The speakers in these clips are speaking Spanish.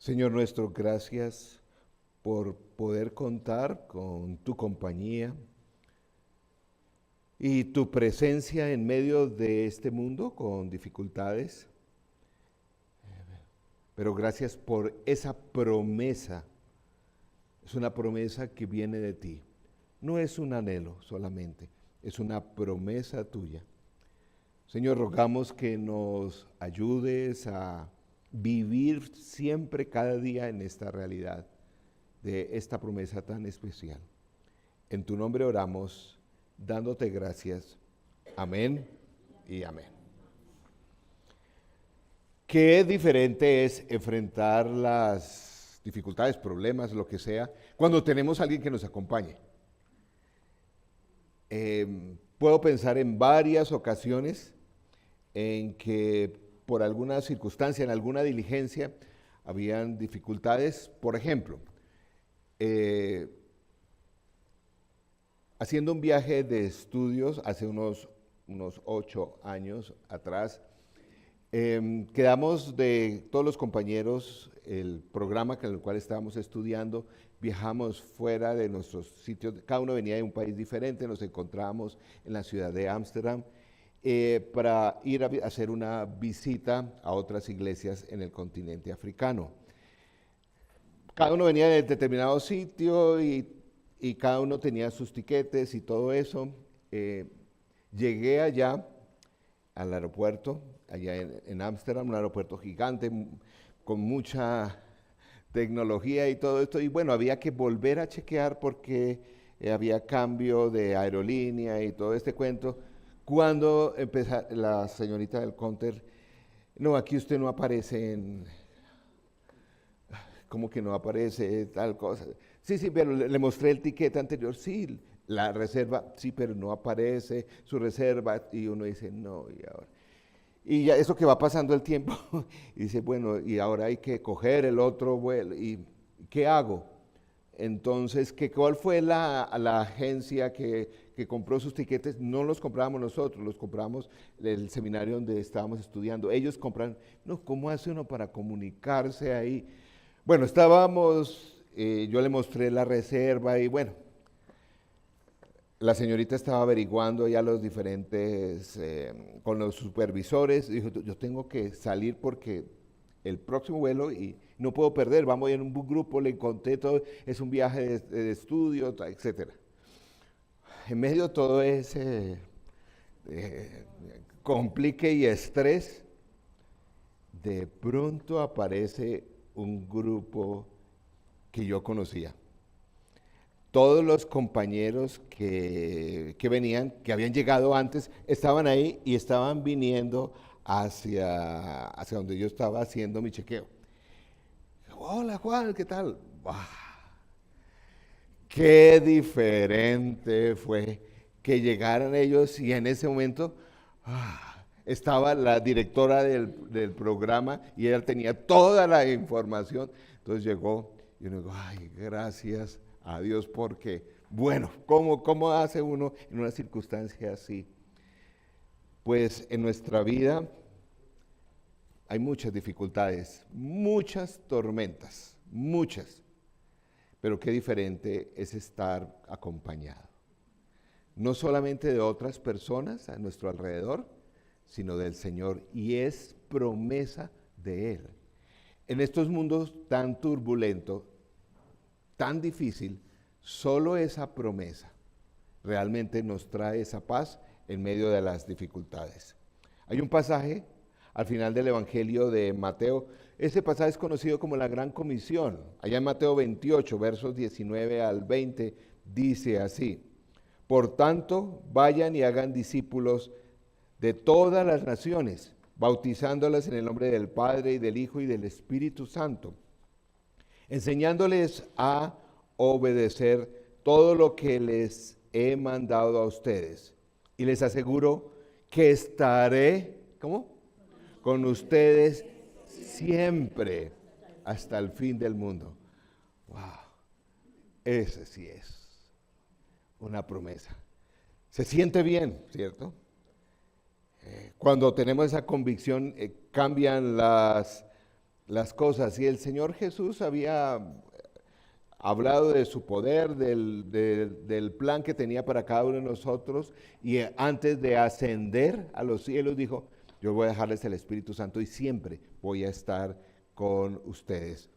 Señor nuestro, gracias por poder contar con tu compañía y tu presencia en medio de este mundo con dificultades. Pero gracias por esa promesa. Es una promesa que viene de ti. No es un anhelo solamente, es una promesa tuya. Señor, rogamos que nos ayudes a vivir siempre, cada día en esta realidad de esta promesa tan especial. En tu nombre oramos, dándote gracias. Amén y amén. Qué diferente es enfrentar las dificultades, problemas, lo que sea, cuando tenemos a alguien que nos acompañe. Puedo pensar en varias ocasiones en que por alguna circunstancia, en alguna diligencia, habían dificultades. Por ejemplo, haciendo un viaje de estudios hace unos 8 años atrás, quedamos de todos los compañeros, el programa con el cual estábamos estudiando, viajamos fuera de nuestros sitios, cada uno venía de un país diferente, nos encontramos en la ciudad de Ámsterdam, para ir a hacer una visita a otras iglesias en el continente africano. Cada uno venía de determinado sitio y cada uno tenía sus tiquetes y todo eso. Llegué allá al aeropuerto, allá en Ámsterdam, un aeropuerto gigante con mucha tecnología y todo esto. Y bueno, había que volver a chequear porque había cambio de aerolínea y todo este cuento. Cuando empezó la señorita del counter, no, aquí usted no aparece en, ¿cómo que no aparece tal cosa? Sí, pero le mostré el ticket anterior, sí, la reserva, sí, pero no aparece su reserva, y uno dice, no, y ahora. Y ya eso que va pasando el tiempo, y dice, bueno, y ahora hay que coger el otro vuelo, ¿y qué hago? Entonces, ¿cuál fue la agencia que compró sus tiquetes? No los comprábamos nosotros, los compramos el seminario donde estábamos estudiando. Ellos compran, no, ¿cómo hace uno para comunicarse ahí? Bueno, estábamos, yo le mostré la reserva y bueno, la señorita estaba averiguando ya los diferentes, con los supervisores, dijo, yo tengo que salir porque el próximo vuelo y no puedo perder, vamos en un grupo, le conté todo, es un viaje de estudio, etcétera. En medio de todo ese complique y estrés, de pronto aparece un grupo que yo conocía. Todos los compañeros que venían, que habían llegado antes, estaban ahí y estaban viniendo hacia donde yo estaba haciendo mi chequeo. Hola Juan, ¿qué tal? ¡Wow! Qué diferente fue que llegaran ellos y en ese momento estaba la directora del programa y ella tenía toda la información. Entonces llegó y uno dijo, ay, gracias a Dios porque, bueno, ¿cómo hace uno en una circunstancia así? Pues en nuestra vida hay muchas dificultades, muchas tormentas, muchas, pero qué diferente es estar acompañado. No solamente de otras personas a nuestro alrededor, sino del Señor, y es promesa de Él. En estos mundos tan turbulentos, tan difícil, solo esa promesa realmente nos trae esa paz en medio de las dificultades. Hay un pasaje al final del Evangelio de Mateo. Ese pasaje es conocido como la Gran Comisión. Allá en Mateo 28, versos 19 al 20, dice así: por tanto, vayan y hagan discípulos de todas las naciones, bautizándolas en el nombre del Padre y del Hijo y del Espíritu Santo, enseñándoles a obedecer todo lo que les he mandado a ustedes. Y les aseguro que estaré, ¿cómo? Con ustedes siempre hasta el fin del mundo. ¡Wow! Ese sí es una promesa. Se siente bien, ¿cierto? Cuando tenemos esa convicción, cambian las las cosas. Y el Señor Jesús había hablado de su poder, del plan que tenía para cada uno de nosotros, y antes de ascender a los cielos dijo, yo voy a dejarles el Espíritu Santo y siempre voy a estar con ustedes.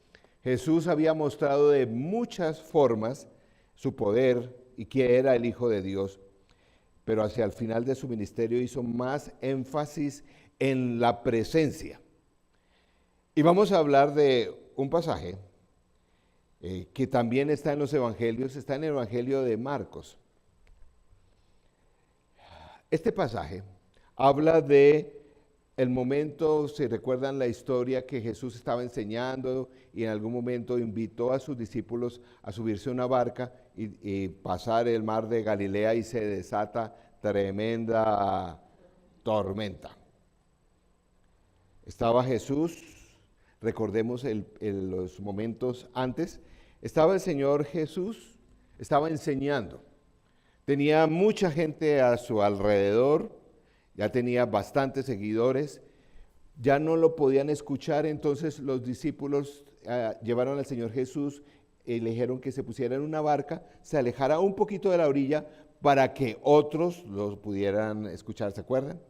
Jesús había mostrado de muchas formas su poder y que era el Hijo de Dios, pero hacia el final de su ministerio hizo más énfasis en la presencia. Y vamos a hablar de un pasaje que también está en los evangelios, está en el evangelio de Marcos. Este pasaje habla de el momento, si recuerdan la historia que Jesús estaba enseñando y en algún momento invitó a sus discípulos a subirse a una barca y pasar el mar de Galilea y se desata tremenda tormenta. Estaba Jesús, recordemos los momentos antes, estaba el Señor Jesús, estaba enseñando. Tenía mucha gente a su alrededor, ya tenía bastantes seguidores, ya no lo podían escuchar, entonces los discípulos llevaron al Señor Jesús y le dijeron que se pusiera en una barca, se alejara un poquito de la orilla para que otros los pudieran escuchar, ¿se acuerdan?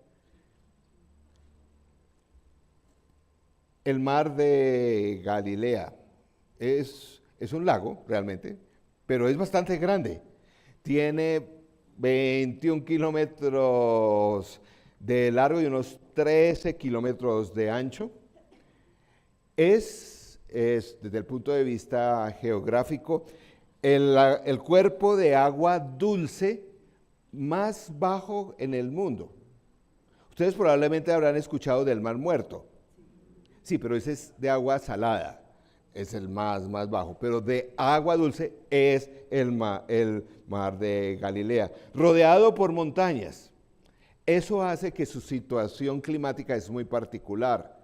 El mar de Galilea es un lago realmente, pero es bastante grande. Tiene 21 kilómetros de largo y unos 13 kilómetros de ancho. Es desde el punto de vista geográfico, el cuerpo de agua dulce más bajo en el mundo. Ustedes probablemente habrán escuchado del Mar Muerto. Sí, pero ese es de agua salada, es el más bajo, pero de agua dulce es el mar de Galilea, rodeado por montañas. Eso hace que su situación climática es muy particular.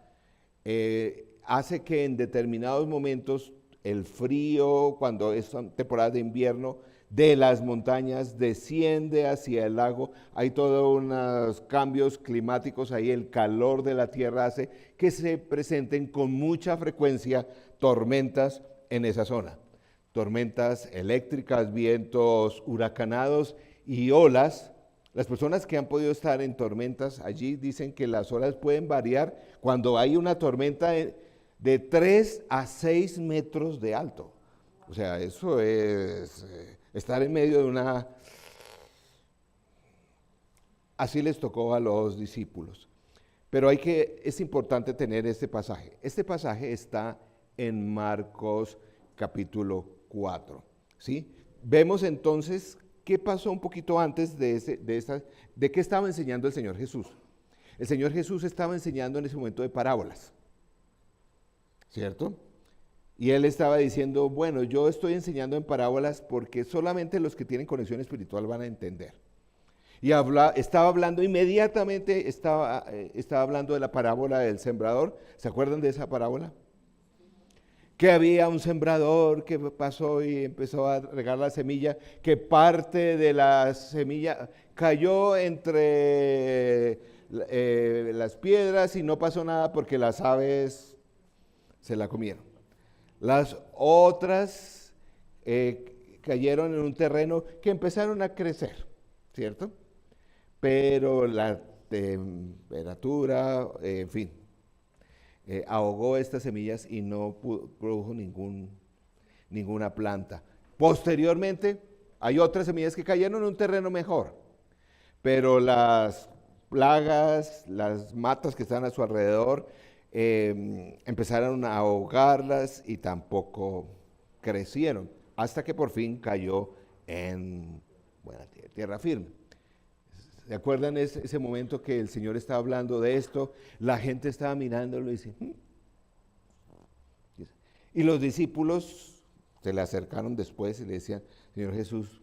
Hace que en determinados momentos el frío, cuando son temporadas de invierno, de las montañas desciende hacia el lago. Hay todos unos cambios climáticos ahí, el calor de la tierra hace que se presenten con mucha frecuencia tormentas en esa zona. Tormentas eléctricas, vientos huracanados y olas. Las personas que han podido estar en tormentas allí dicen que las olas pueden variar cuando hay una tormenta de 3 a 6 metros de alto. O sea, eso es estar en medio de una... Así les tocó a los discípulos. Pero es importante tener este pasaje. Este pasaje está en Marcos capítulo 4. ¿Sí? Vemos entonces qué pasó un poquito antes de qué estaba enseñando el Señor Jesús. El Señor Jesús estaba enseñando en ese momento de parábolas, ¿cierto? Y él estaba diciendo, bueno, yo estoy enseñando en parábolas porque solamente los que tienen conexión espiritual van a entender. Y estaba hablando inmediatamente, estaba hablando de la parábola del sembrador. ¿Se acuerdan de esa parábola? Que había un sembrador que pasó y empezó a regar la semilla, que parte de la semilla cayó entre las piedras y no pasó nada porque las aves se la comieron. Las otras cayeron en un terreno que empezaron a crecer, ¿cierto? Pero la temperatura, en fin, ahogó estas semillas y no produjo ninguna planta. Posteriormente, hay otras semillas que cayeron en un terreno mejor, pero las plagas, las matas que están a su alrededor, empezaron a ahogarlas y tampoco crecieron, hasta que por fin cayó en buena tierra firme. ¿Se acuerdan ese momento que el Señor estaba hablando de esto? La gente estaba mirándolo y dice, y los discípulos se le acercaron después y le decían, Señor Jesús,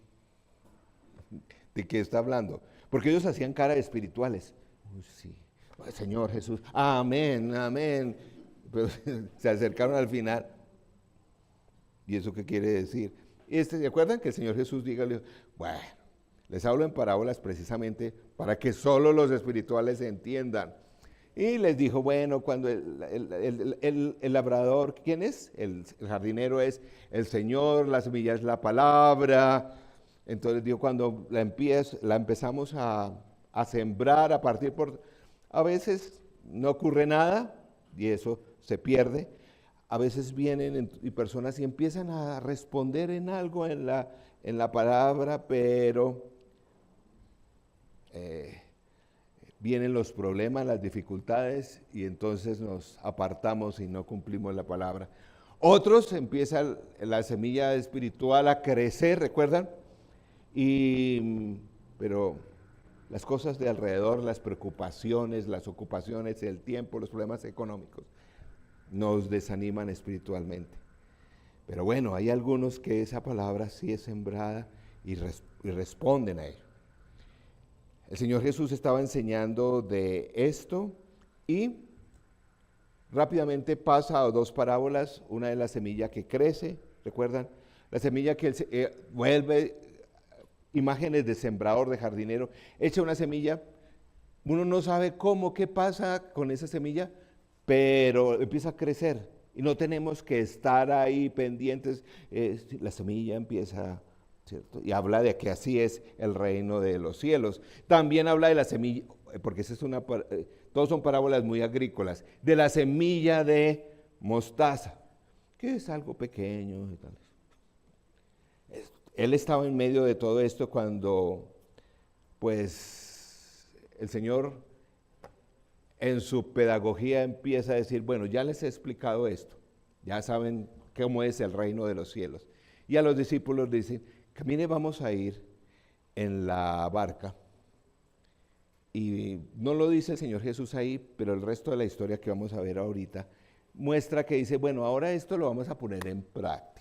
¿de qué está hablando? Porque ellos hacían caras espirituales. Sí. Señor Jesús, amén, amén. Pero se acercaron al final. ¿Y eso qué quiere decir? ¿Se acuerdan que el Señor Jesús dijo, bueno, les hablo en parábolas precisamente para que solo los espirituales entiendan? Y les dijo, bueno, cuando el labrador, ¿quién es? El jardinero es el Señor, la semilla es la palabra. Entonces dijo, cuando la empezamos a sembrar, a partir a veces no ocurre nada y eso se pierde. A veces vienen y personas y empiezan a responder en algo en la palabra, pero vienen los problemas, las dificultades y entonces nos apartamos y no cumplimos la palabra. Otros empieza la semilla espiritual a crecer, ¿recuerdan? Pero las cosas de alrededor, las preocupaciones, las ocupaciones, el tiempo, los problemas económicos, nos desaniman espiritualmente. Pero bueno, hay algunos que esa palabra sí es sembrada y responden a ello. El Señor Jesús estaba enseñando de esto y rápidamente pasa a dos parábolas. Una es la semilla que crece, ¿recuerdan? La semilla que vuelve imágenes de sembrador, de jardinero, echa una semilla, uno no sabe cómo, qué pasa con esa semilla, pero empieza a crecer y no tenemos que estar ahí pendientes, la semilla empieza, ¿cierto? Y habla de que así es el reino de los cielos. También habla de la semilla, porque esa es todos son parábolas muy agrícolas, de la semilla de mostaza, que es algo pequeño y tal. Él estaba en medio de todo esto cuando, pues, el Señor en su pedagogía empieza a decir, bueno, ya les he explicado esto, ya saben cómo es el reino de los cielos. Y a los discípulos dicen, camine, vamos a ir en la barca. Y no lo dice el Señor Jesús ahí, pero el resto de la historia que vamos a ver ahorita muestra que dice, bueno, ahora esto lo vamos a poner en práctica.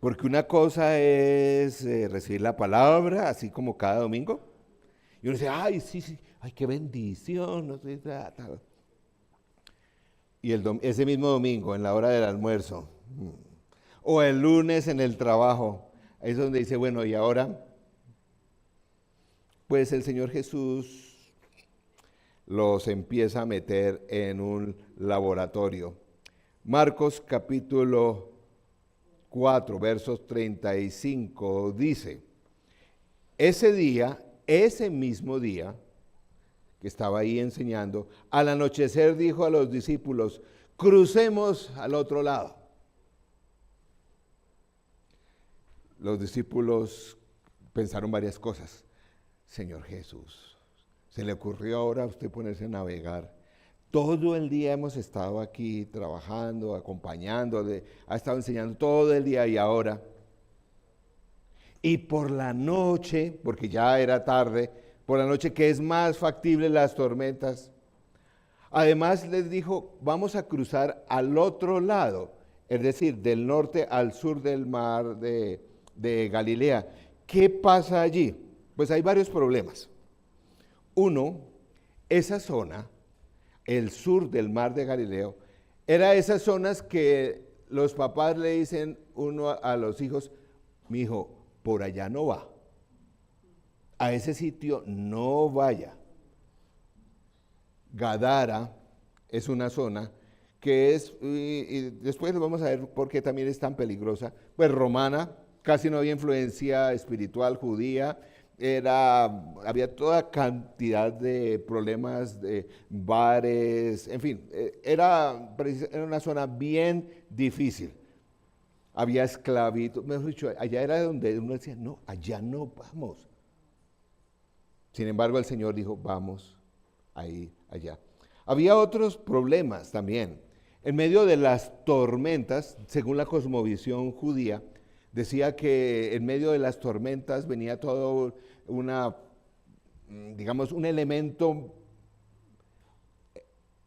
Porque una cosa es recibir la palabra, así como cada domingo. Y uno dice, ay, sí, ay, qué bendición. No sé, y ese mismo domingo, en la hora del almuerzo, o el lunes en el trabajo, es donde dice, bueno, y ahora, pues el Señor Jesús los empieza a meter en un laboratorio. Marcos capítulo 4, versos 35, dice, ese mismo día, que estaba ahí enseñando, al anochecer dijo a los discípulos, crucemos al otro lado. Los discípulos pensaron varias cosas. Señor Jesús, ¿se le ocurrió ahora a usted ponerse a navegar? Todo el día hemos estado aquí trabajando, acompañando, ha estado enseñando todo el día y ahora. Y por la noche, porque ya era tarde, por la noche que es más factible las tormentas. Además les dijo, vamos a cruzar al otro lado, es decir, del norte al sur del mar de Galilea. ¿Qué pasa allí? Pues hay varios problemas. Uno, esa zona, el sur del mar de Galileo, era esas zonas que los papás le dicen uno a los hijos, mi hijo, por allá no va, a ese sitio no vaya. Gadara es una zona que es, y después vamos a ver por qué también es tan peligrosa, pues romana, casi no había influencia espiritual judía, había toda cantidad de problemas, de bares, en fin, era una zona bien difícil. Había esclavitud, mejor dicho, allá era donde uno decía, no, allá no vamos. Sin embargo, el Señor dijo, vamos ahí, allá. Había otros problemas también. En medio de las tormentas, según la cosmovisión judía, decía que en medio de las tormentas venía todo digamos, un elemento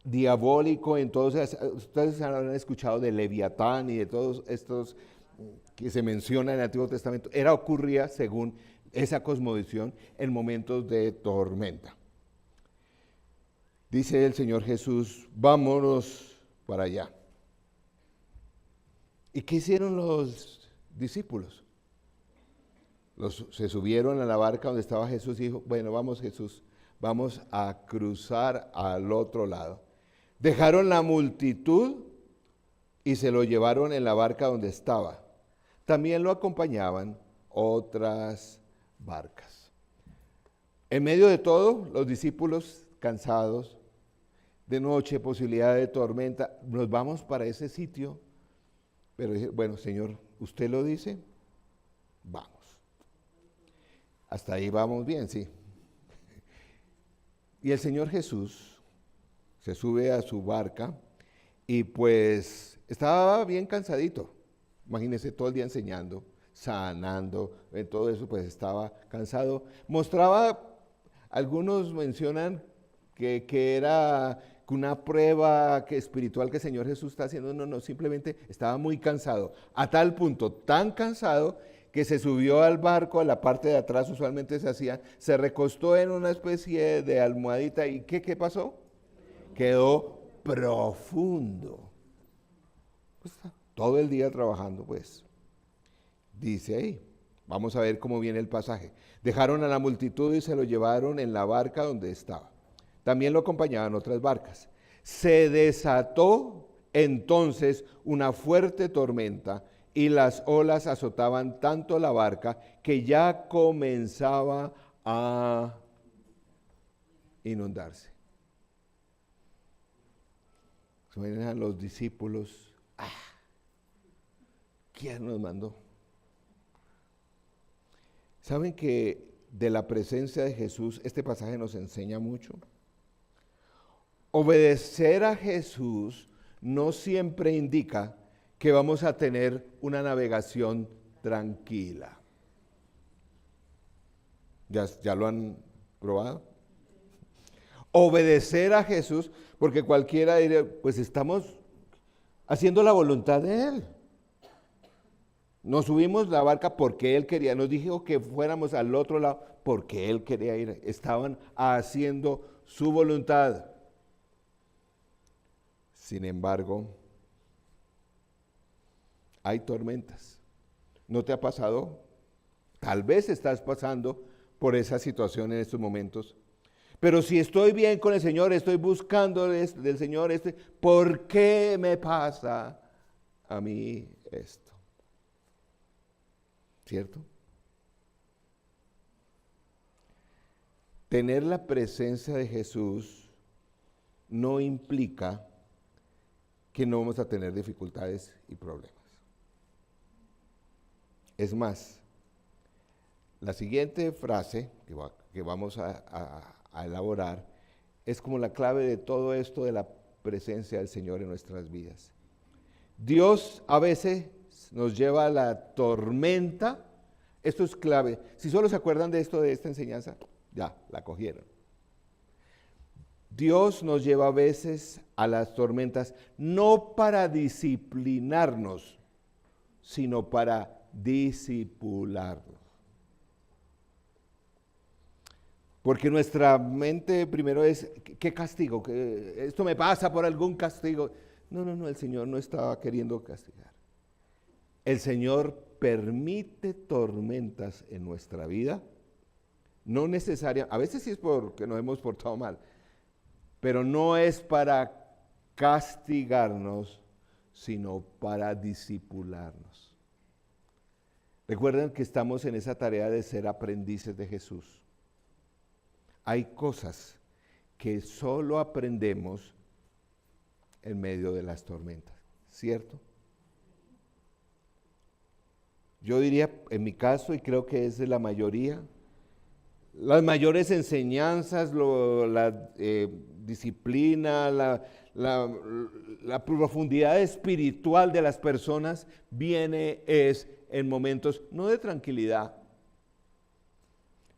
diabólico. Entonces, ustedes han escuchado de Leviatán y de todos estos que se menciona en el Antiguo Testamento. Ocurría, según esa cosmovisión, en momentos de tormenta. Dice el Señor Jesús, vámonos para allá. ¿Y qué hicieron los discípulos? Se subieron a la barca donde estaba Jesús y dijo, bueno, vamos Jesús, vamos a cruzar al otro lado. Dejaron la multitud y se lo llevaron en la barca donde estaba. También lo acompañaban otras barcas. En medio de todo, los discípulos cansados, de noche, posibilidad de tormenta, nos vamos para ese sitio. Pero dije, bueno, Señor, ¿usted lo dice? Vamos. Hasta ahí vamos bien, sí. Y el Señor Jesús se sube a su barca y pues estaba bien cansadito. Imagínense todo el día enseñando, sanando, en todo eso pues estaba cansado. Mostraba, algunos mencionan que era una prueba espiritual que el Señor Jesús está haciendo. No, simplemente estaba muy cansado. A tal punto, tan cansado, que se subió al barco, a la parte de atrás usualmente se hacía, se recostó en una especie de almohadita y ¿qué pasó? Quedó profundo. Pues, todo el día trabajando, pues. Dice ahí, vamos a ver cómo viene el pasaje. Dejaron a la multitud y se lo llevaron en la barca donde estaba. También lo acompañaban otras barcas. Se desató entonces una fuerte tormenta y las olas azotaban tanto la barca que ya comenzaba a inundarse. Suenan los discípulos. ¿Quién nos mandó? ¿Saben que de la presencia de Jesús este pasaje nos enseña mucho? Obedecer a Jesús no siempre indica que vamos a tener una navegación tranquila. ¿Ya lo han probado? Obedecer a Jesús, porque cualquiera diría, pues estamos haciendo la voluntad de Él. Nos subimos la barca porque Él quería, nos dijo que fuéramos al otro lado porque Él quería ir. Estaban haciendo su voluntad. Sin embargo, hay tormentas. ¿No te ha pasado? Tal vez estás pasando por esa situación en estos momentos. Pero si estoy bien con el Señor, estoy buscando del Señor, ¿por qué me pasa a mí esto? ¿Cierto? Tener la presencia de Jesús no implica que no vamos a tener dificultades y problemas. Es más, la siguiente frase que vamos a elaborar es como la clave de todo esto de la presencia del Señor en nuestras vidas. Dios a veces nos lleva a la tormenta. Esto es clave. Si solo se acuerdan de esto, de esta enseñanza, ya, la cogieron. Dios nos lleva a veces a las tormentas, no para disciplinarnos, sino para discipularnos. Porque nuestra mente primero es, ¿qué castigo? ¿Esto me pasa por algún castigo? No, el Señor no estaba queriendo castigar. El Señor permite tormentas en nuestra vida, no necesariamente, a veces sí es porque nos hemos portado mal, pero no es para castigarnos, sino para discipularnos. Recuerden que estamos en esa tarea de ser aprendices de Jesús. Hay cosas que solo aprendemos en medio de las tormentas, ¿cierto? Yo diría, en mi caso, y creo que es de la mayoría, las mayores enseñanzas, la disciplina, la profundidad espiritual de las personas viene en momentos no de tranquilidad,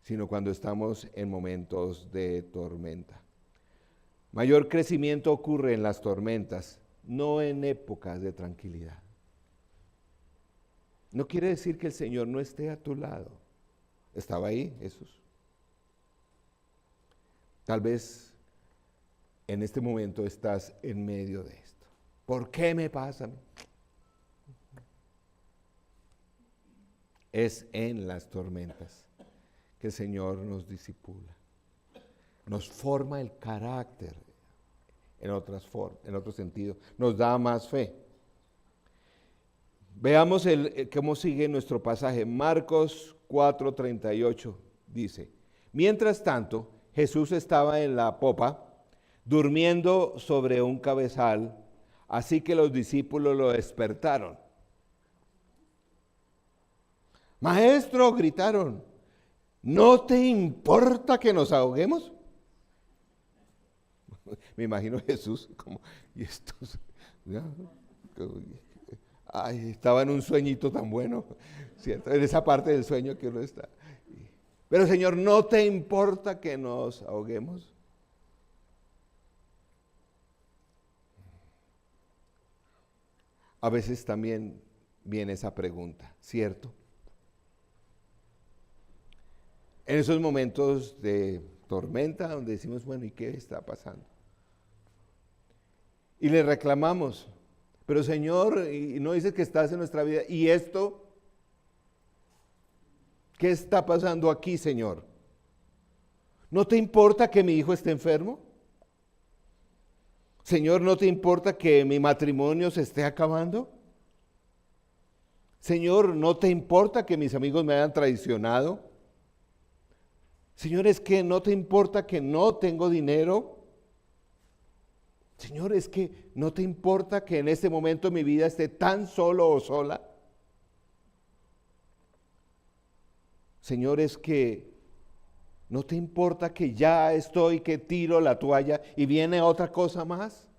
sino cuando estamos en momentos de tormenta. Mayor crecimiento ocurre en las tormentas, no en épocas de tranquilidad. No quiere decir que el Señor no esté a tu lado. Estaba ahí, Jesús. Tal vez en este momento estás en medio de esto. ¿Por qué me pasa a mí? Es en las tormentas que el Señor nos discipula. nos forma el carácter en otro sentido, nos da más fe. Veamos cómo sigue nuestro pasaje. Marcos 4:38 dice: mientras tanto, Jesús estaba en la popa, durmiendo sobre un cabezal, así que los discípulos lo despertaron. Maestro, gritaron, ¿no te importa que nos ahoguemos? Me imagino a Jesús como, y estos, ¿ya? Ay, estaba en un sueñito tan bueno, ¿cierto? En esa parte del sueño que uno está. Pero Señor, ¿no te importa que nos ahoguemos? A veces también viene esa pregunta, ¿cierto? En esos momentos de tormenta donde decimos, bueno, ¿y qué está pasando? Y le reclamamos, pero Señor, y no dices que estás en nuestra vida, ¿y esto? ¿Qué está pasando aquí, Señor? ¿No te importa que mi hijo esté enfermo? Señor, ¿no te importa que mi matrimonio se esté acabando? Señor, ¿no te importa que mis amigos me hayan traicionado? Señor, ¿es que no te importa que no tengo dinero? Señor, ¿es que no te importa que en este momento mi vida esté tan solo o sola? Señor, ¿es que no te importa que ya estoy, que tiro la toalla y viene otra cosa más?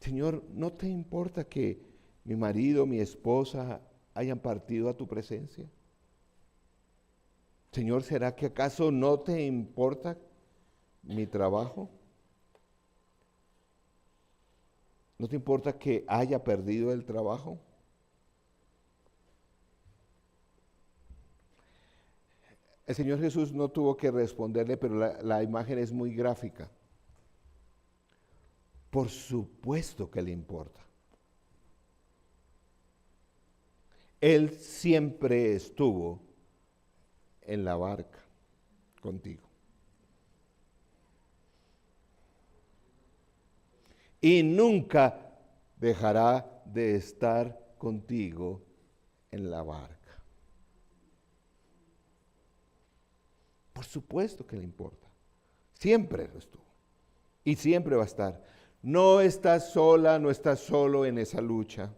Señor, ¿no te importa que mi marido, mi esposa hayan partido a tu presencia? Señor, ¿será que acaso no te importa mi trabajo? ¿No te importa que haya perdido el trabajo? El Señor Jesús no tuvo que responderle, pero la imagen es muy gráfica. Por supuesto que le importa. Él siempre estuvo en la barca contigo. Y nunca dejará de estar contigo en la barca. Por supuesto que le importa. Siempre lo estuvo. Y siempre va a estar. No estás sola, no estás solo en esa lucha.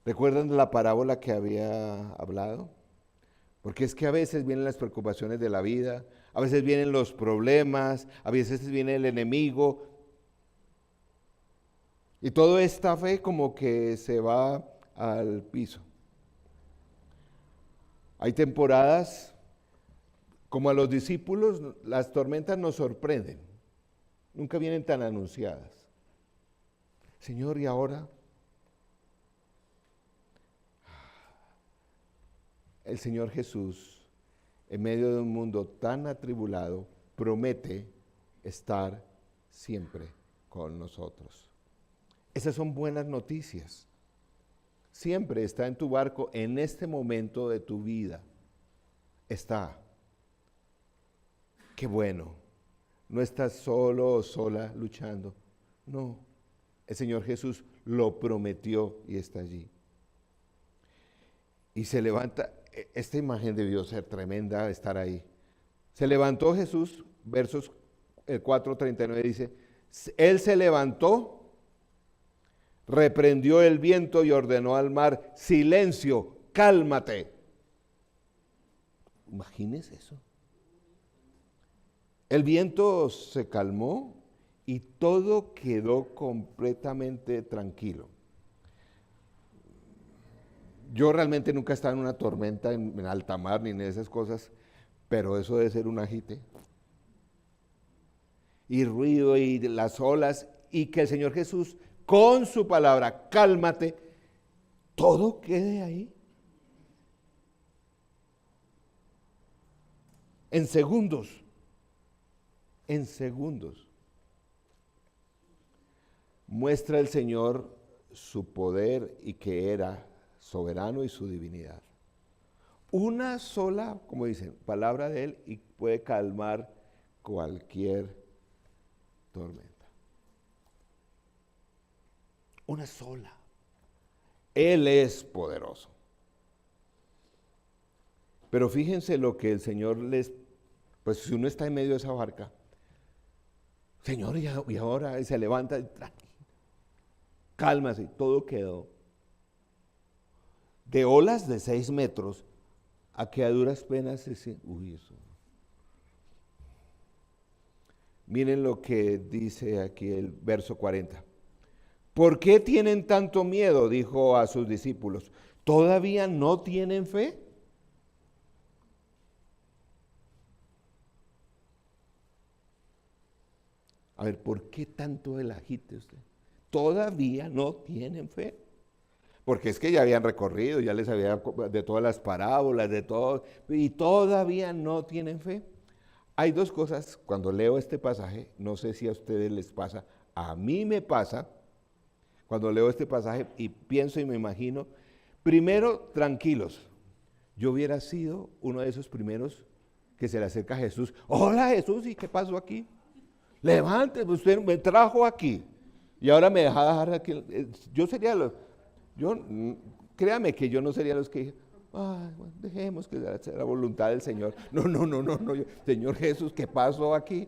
¿Recuerdan la parábola que había hablado? Porque es que a veces vienen las preocupaciones de la vida, a veces vienen los problemas, a veces viene el enemigo. Y toda esta fe como que se va al piso. Hay temporadas, como a los discípulos, las tormentas nos sorprenden. Nunca vienen tan anunciadas. Señor, ¿y ahora? El Señor Jesús, en medio de un mundo tan atribulado, promete estar siempre con nosotros. Esas son buenas noticias. Siempre está en tu barco en este momento de tu vida. Está. Qué bueno. No estás solo o sola luchando. No. El Señor Jesús lo prometió y está allí. Y se levanta. Esta imagen debió ser tremenda, estar ahí. Se levantó Jesús, versos 4:39 dice, Él se levantó, reprendió el viento y ordenó al mar, silencio, cálmate. Imagínese eso. El viento se calmó y todo quedó completamente tranquilo. Yo realmente nunca he estado en una tormenta en alta mar ni en esas cosas, pero eso debe ser un agite. Y ruido y las olas, y que el Señor Jesús con su palabra, cálmate, todo quede ahí. En segundos. En segundos. Muestra el Señor su poder y que era soberano y su divinidad. Una sola, como dicen, palabra de Él y puede calmar cualquier tormenta. Una sola. Él es poderoso. Pero fíjense lo que el Señor pues si uno está en medio de esa barca, Señor, y ahora y se levanta, y cálmase, todo quedó. De olas de 6 metros a que a duras penas uy, eso. Miren lo que dice aquí el verso 40. ¿Por qué tienen tanto miedo? Dijo a sus discípulos. ¿Todavía no tienen fe? A ver, ¿por qué tanto el agite usted? ¿Todavía no tienen fe? Porque es que ya habían recorrido, ya les había de todas las parábolas, de todo, y todavía no tienen fe. Hay dos cosas, cuando leo este pasaje, no sé si a ustedes les pasa, a mí me pasa, cuando leo este pasaje y pienso y me imagino, primero, tranquilos, yo hubiera sido uno de esos primeros que se le acerca a Jesús. Hola Jesús, ¿y qué pasó aquí? Levante, usted me trajo aquí y ahora me deja dejar aquí. Yo sería créame que yo no sería los que dije, ay, bueno, dejemos que sea la voluntad del Señor. No, Señor Jesús, ¿qué pasó aquí?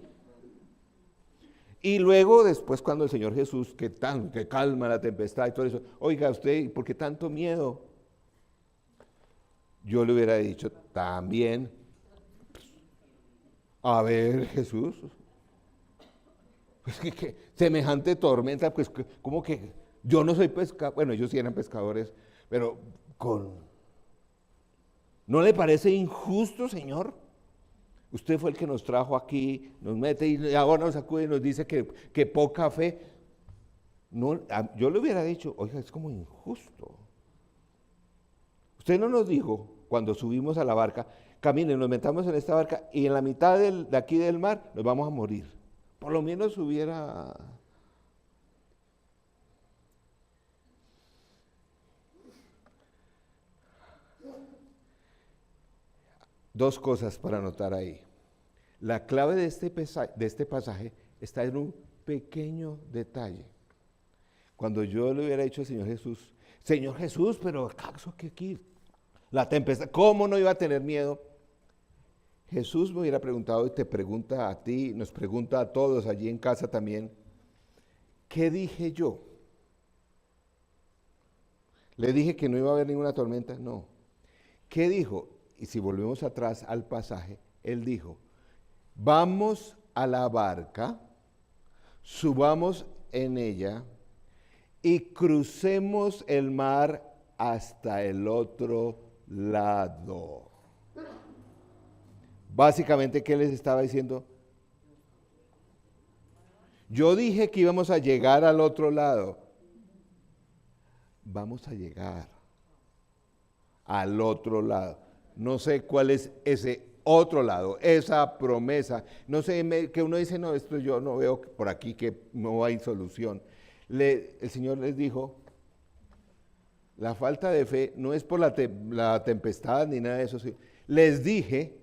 Y luego después cuando el Señor Jesús, que calma la tempestad y todo eso, oiga usted, ¿por qué tanto miedo? Yo le hubiera dicho también, a ver Jesús, pues que semejante tormenta, pues como que yo no soy pescador, bueno, ellos sí eran pescadores, pero ¿no le parece injusto, Señor? Usted fue el que nos trajo aquí, nos mete y ahora nos sacude y nos dice que poca fe. No, yo le hubiera dicho, oiga, es como injusto. Usted no nos dijo cuando subimos a la barca, caminen, nos metamos en esta barca y en la mitad de aquí del mar nos vamos a morir. Por lo menos hubiera... Dos cosas para anotar ahí. La clave de este pasaje está en un pequeño detalle. Cuando yo le hubiera dicho al Señor Jesús, pero ¿acaso que aquí? La tempestad, ¿cómo no iba a tener miedo? Jesús me hubiera preguntado y te pregunta a ti, nos pregunta a todos allí en casa también, ¿qué dije yo? ¿Le dije que no iba a haber ninguna tormenta? No. ¿Qué dijo? Y si volvemos atrás al pasaje, Él dijo, vamos a la barca, subamos en ella y crucemos el mar hasta el otro lado. Básicamente, ¿qué les estaba diciendo? Yo dije que íbamos a llegar al otro lado. Vamos a llegar al otro lado. No sé cuál es ese otro lado, esa promesa. No sé, que uno dice, no, esto yo no veo por aquí que no hay solución. El Señor les dijo, la falta de fe no es por la tempestad ni nada de eso. Les dije,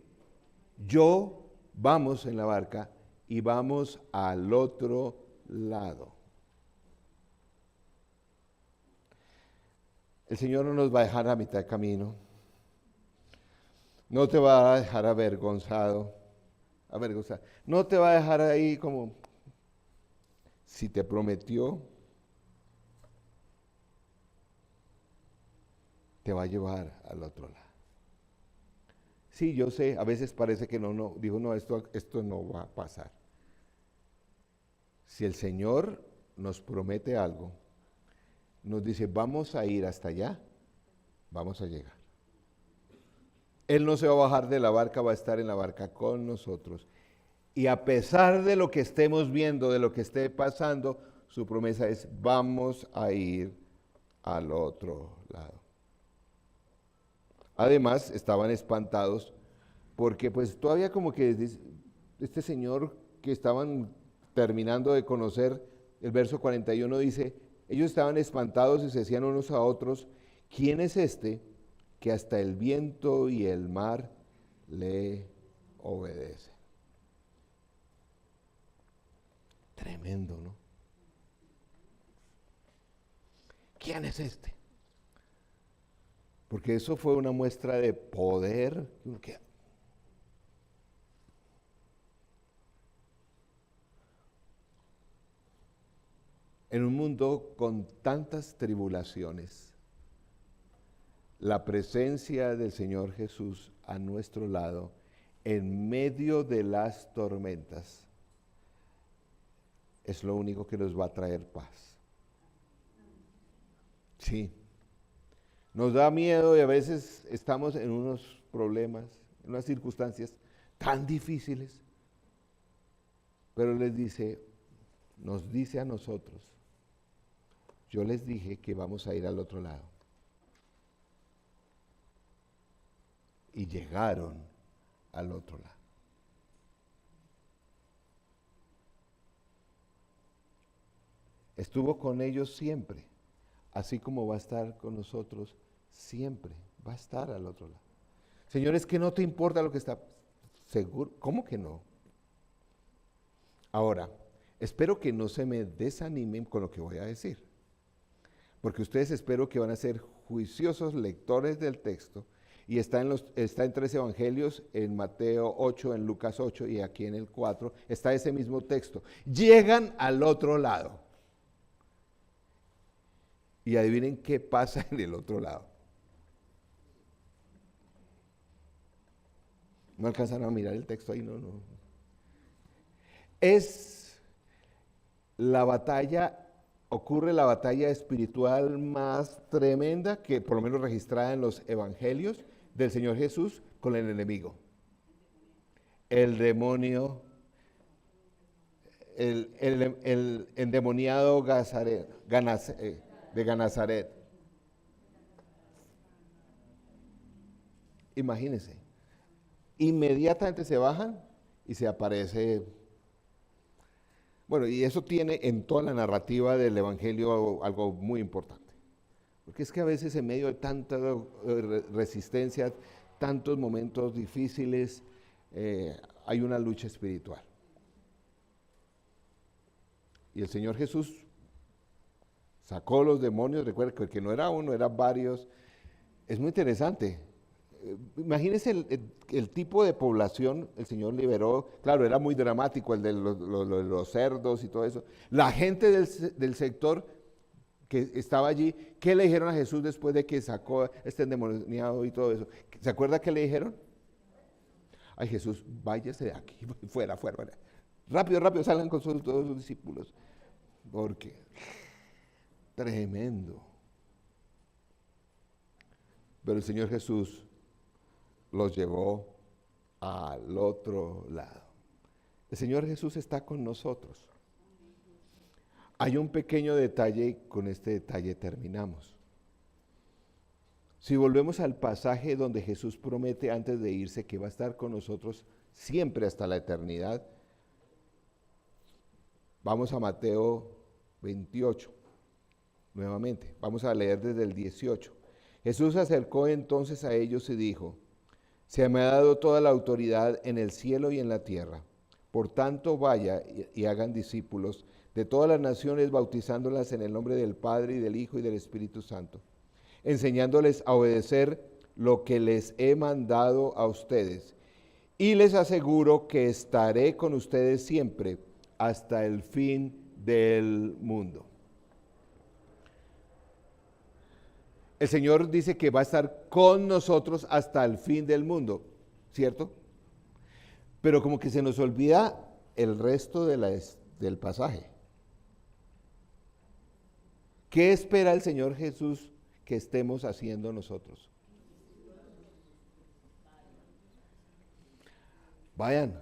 vamos en la barca y vamos al otro lado. El Señor no nos va a dejar a mitad de camino. No te va a dejar avergonzado. No te va a dejar ahí como, si te prometió, te va a llevar al otro lado. Sí, yo sé, a veces parece que no, dijo, no, esto no va a pasar. Si el Señor nos promete algo, nos dice, vamos a ir hasta allá, vamos a llegar. Él no se va a bajar de la barca, va a estar en la barca con nosotros. Y a pesar de lo que estemos viendo, de lo que esté pasando, su promesa es, vamos a ir al otro lado. Además, estaban espantados porque pues todavía como que este señor que estaban terminando de conocer, el verso 41 dice, ellos estaban espantados y se decían unos a otros, ¿quién es este que hasta el viento y el mar le obedecen. Tremendo, ¿no? ¿Quién es este? Porque eso fue una muestra de poder. En un mundo con tantas tribulaciones, la presencia del Señor Jesús a nuestro lado, en medio de las tormentas, es lo único que nos va a traer paz. Sí. Nos da miedo y a veces estamos en unos problemas, en unas circunstancias tan difíciles, pero nos dice a nosotros, yo les dije que vamos a ir al otro lado. Y llegaron al otro lado. Estuvo con ellos siempre, así como va a estar con nosotros siempre, va a estar al otro lado. Señor, es que no te importa lo que está seguro. ¿Cómo que no? Ahora, espero que no se me desanimen con lo que voy a decir, porque ustedes espero que van a ser juiciosos lectores del texto, y está en 3 evangelios, en Mateo 8, en Lucas 8 y aquí en el 4, está ese mismo texto. Llegan al otro lado. Y adivinen qué pasa en el otro lado. No alcanzan a mirar el texto ahí, no. Ocurre la batalla espiritual más tremenda que por lo menos registrada en los evangelios del Señor Jesús con el enemigo. El demonio, el endemoniado de Genazaret. Imagínense, inmediatamente se bajan y se aparece. Bueno, y eso tiene en toda la narrativa del Evangelio algo muy importante. Porque es que a veces en medio de tanta resistencia, tantos momentos difíciles, hay una lucha espiritual. Y el Señor Jesús sacó los demonios, recuerda que no era uno, eran varios. Es muy interesante. Imagínense el tipo de población el Señor liberó. Claro, era muy dramático el de los cerdos y todo eso. La gente del sector que estaba allí, ¿qué le dijeron a Jesús después de que sacó este endemoniado y todo eso? ¿Se acuerda qué le dijeron? Ay, Jesús, váyase de aquí, fuera. Rápido, salgan con todos sus discípulos. Porque, tremendo. Pero el Señor Jesús los llevó al otro lado. El Señor Jesús está con nosotros. Hay un pequeño detalle y con este detalle terminamos. Si volvemos al pasaje donde Jesús promete antes de irse que va a estar con nosotros siempre hasta la eternidad, vamos a Mateo 28, nuevamente, vamos a leer desde el 18. Jesús se acercó entonces a ellos y dijo, se me ha dado toda la autoridad en el cielo y en la tierra. Por tanto, vaya y hagan discípulos de todas las naciones, bautizándolas en el nombre del Padre y del Hijo y del Espíritu Santo, enseñándoles a obedecer lo que les he mandado a ustedes. Y les aseguro que estaré con ustedes siempre hasta el fin del mundo. El Señor dice que va a estar con nosotros hasta el fin del mundo, ¿cierto? Pero como que se nos olvida el resto del pasaje. ¿Qué espera el Señor Jesús que estemos haciendo nosotros? Vayan,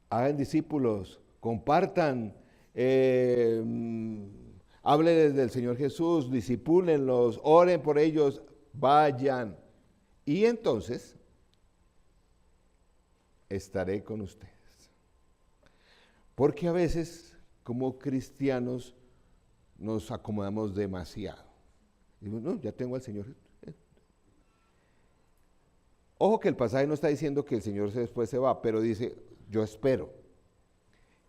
hagan discípulos, compartan, háblenles del Señor Jesús, discipúlenlos, oren por ellos, vayan. Y entonces estaré con ustedes. Porque a veces, como cristianos, nos acomodamos demasiado. Digo, no, ya tengo al Señor. Ojo que el pasaje no está diciendo que el Señor después se va, pero dice, yo espero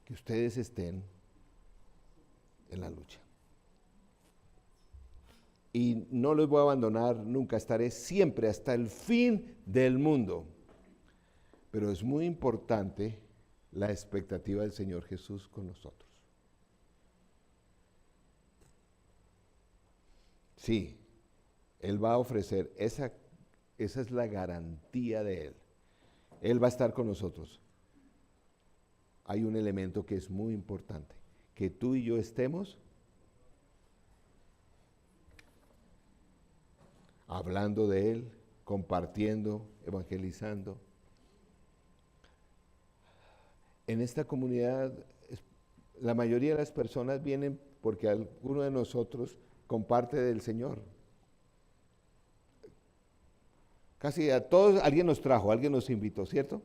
que ustedes estén en la lucha. Y no los voy a abandonar nunca, estaré siempre hasta el fin del mundo. Pero es muy importante la expectativa del Señor Jesús con nosotros. Sí, Él va a ofrecer, esa es la garantía de Él. Él va a estar con nosotros. Hay un elemento que es muy importante, que tú y yo estemos hablando de Él, compartiendo, evangelizando. En esta comunidad, la mayoría de las personas vienen porque alguno de nosotros comparte del Señor. Casi a todos alguien nos trajo, alguien nos invitó, ¿cierto?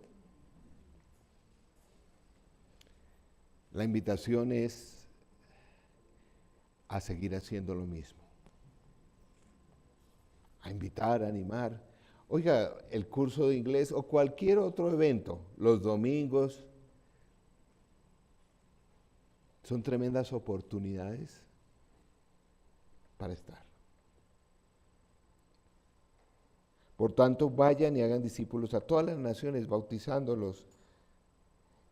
La invitación es a seguir haciendo lo mismo. A invitar, a animar. Oiga, el curso de inglés o cualquier otro evento, los domingos, son tremendas oportunidades para estar. Por tanto, vayan y hagan discípulos a todas las naciones, bautizándolos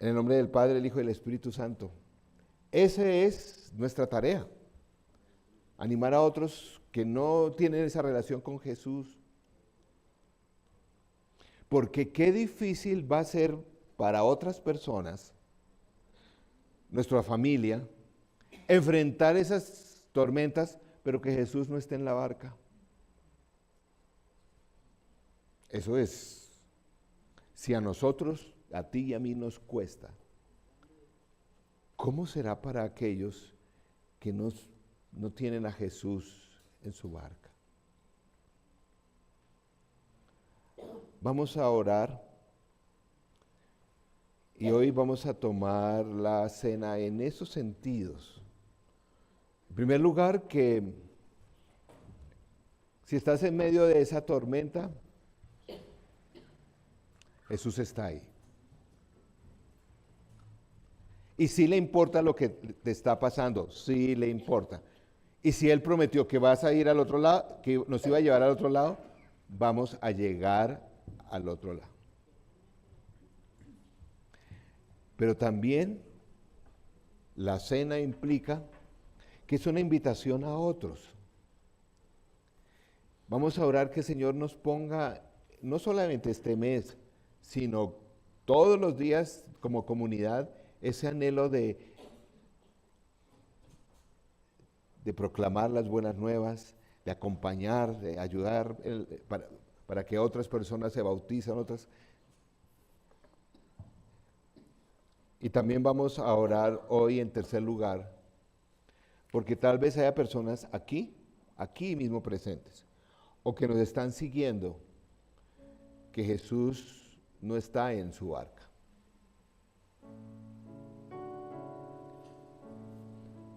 en el nombre del Padre, el Hijo y el Espíritu Santo. Esa es nuestra tarea. Animar a otros que no tienen esa relación con Jesús. Porque qué difícil va a ser para otras personas, nuestra familia, enfrentar esas tormentas, pero que Jesús no esté en la barca. Eso es, si a nosotros, a ti y a mí nos cuesta, ¿cómo será para aquellos que no tienen a Jesús en su barca? Vamos a orar y hoy vamos a tomar la cena en esos sentidos. En primer lugar, que si estás en medio de esa tormenta, Jesús está ahí. Y sí le importa lo que te está pasando, sí le importa. Y si Él prometió que vas a ir al otro lado, que nos iba a llevar al otro lado, vamos a llegar al otro lado. Pero también la cena implica que es una invitación a otros. Vamos a orar que el Señor nos ponga, no solamente este mes, sino todos los días como comunidad, ese anhelo de proclamar las buenas nuevas, de acompañar, de ayudar para que otras personas se bautizan, otras. Y también vamos a orar hoy en tercer lugar, porque tal vez haya personas aquí mismo presentes, o que nos están siguiendo, que Jesús no está en su barca.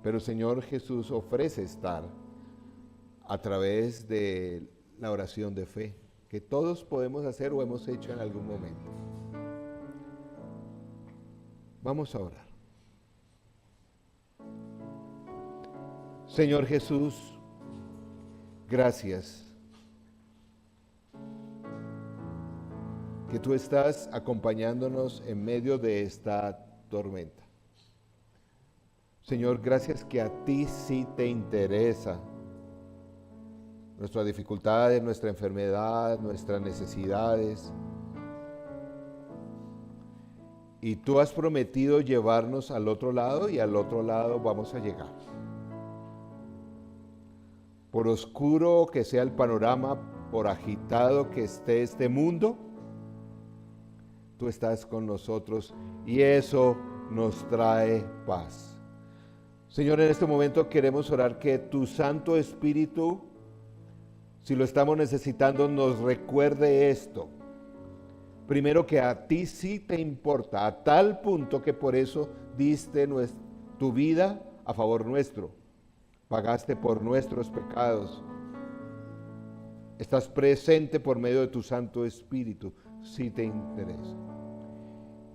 Pero el Señor Jesús ofrece estar a través de la oración de fe, que todos podemos hacer o hemos hecho en algún momento. Vamos a orar. Señor Jesús, gracias que tú estás acompañándonos en medio de esta tormenta. Señor, gracias que a ti sí te interesa nuestras dificultades, nuestra enfermedad, nuestras necesidades. Y tú has prometido llevarnos al otro lado y al otro lado vamos a llegar. Por oscuro que sea el panorama, por agitado que esté este mundo, tú estás con nosotros y eso nos trae paz. Señor, en este momento queremos orar que tu Santo Espíritu, si lo estamos necesitando, nos recuerde esto. Primero, que a ti sí te importa, a tal punto que por eso diste tu vida a favor nuestro. Pagaste por nuestros pecados. Estás presente por medio de tu Santo Espíritu, si te interesa.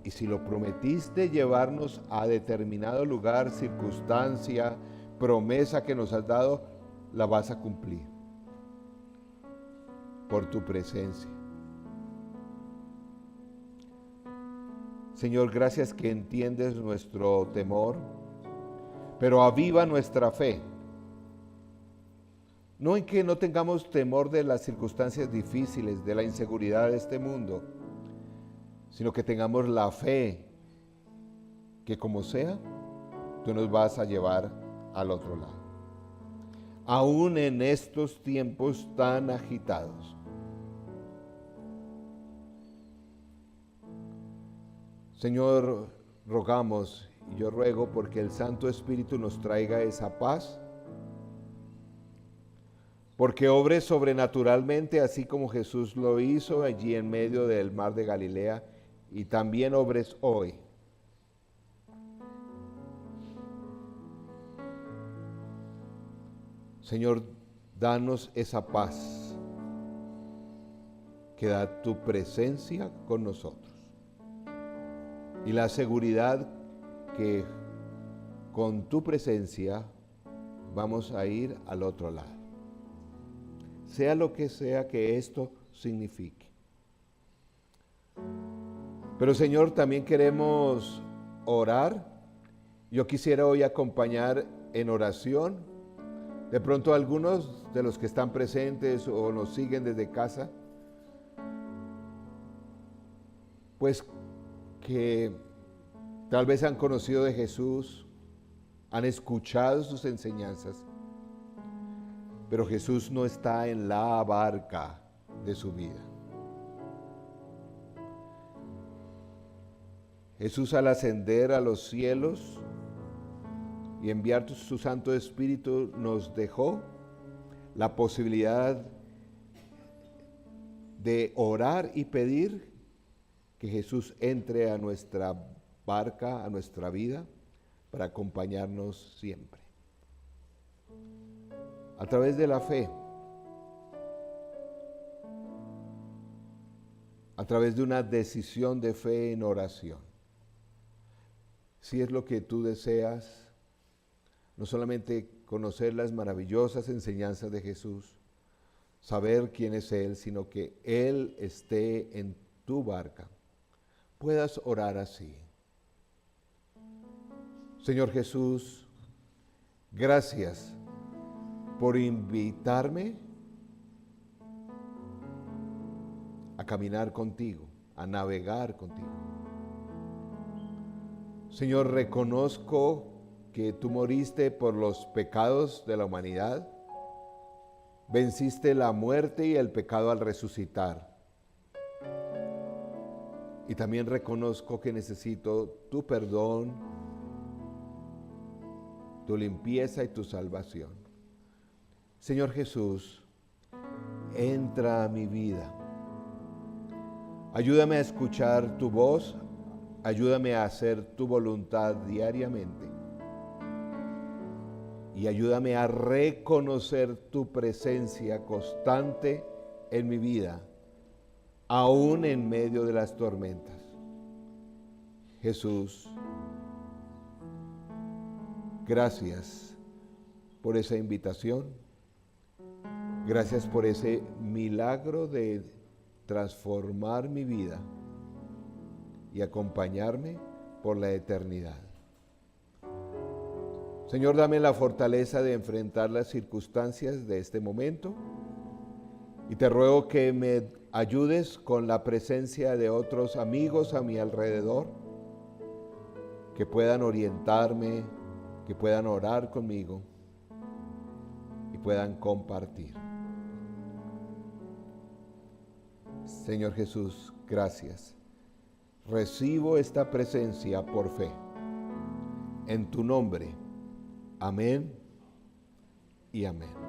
Y si lo prometiste llevarnos a determinado lugar, circunstancia, promesa que nos has dado, la vas a cumplir por tu presencia. Señor, gracias que entiendes nuestro temor, pero aviva nuestra fe. No en que no tengamos temor de las circunstancias difíciles, de la inseguridad de este mundo, sino que tengamos la fe que como sea, tú nos vas a llevar al otro lado. Aún en estos tiempos tan agitados. Señor, rogamos y yo ruego porque el Santo Espíritu nos traiga esa paz, porque obre sobrenaturalmente así como Jesús lo hizo allí en medio del mar de Galilea, y también obres hoy. Señor, danos esa paz que da tu presencia con nosotros y la seguridad que con tu presencia vamos a ir al otro lado. Sea lo que sea que esto signifique. Pero Señor, también queremos orar. Yo quisiera hoy acompañar en oración. De pronto algunos de los que están presentes o nos siguen desde casa, pues que tal vez han conocido de Jesús, han escuchado sus enseñanzas, pero Jesús no está en la barca de su vida. Jesús, al ascender a los cielos y enviar su Santo Espíritu, nos dejó la posibilidad de orar y pedir que Jesús entre a nuestra barca, a nuestra vida, para acompañarnos siempre. A través de la fe, a través de una decisión de fe en oración. Si es lo que tú deseas, no solamente conocer las maravillosas enseñanzas de Jesús, saber quién es Él, sino que Él esté en tu barca, puedas orar así. Señor Jesús, gracias por invitarme a caminar contigo, a navegar contigo. Señor, reconozco que tú moriste por los pecados de la humanidad, venciste la muerte y el pecado al resucitar. Y también reconozco que necesito tu perdón, tu limpieza y tu salvación. Señor Jesús, entra a mi vida. Ayúdame a escuchar tu voz, ayúdame a hacer tu voluntad diariamente. Y ayúdame a reconocer tu presencia constante en mi vida, aún en medio de las tormentas. Jesús, gracias por esa invitación. Gracias por ese milagro de transformar mi vida y acompañarme por la eternidad. Señor, dame la fortaleza de enfrentar las circunstancias de este momento y te ruego que me ayudes con la presencia de otros amigos a mi alrededor, que puedan orientarme, que puedan orar conmigo y puedan compartir. Señor Jesús, gracias. Recibo esta presencia por fe. En tu nombre. Amén y amén.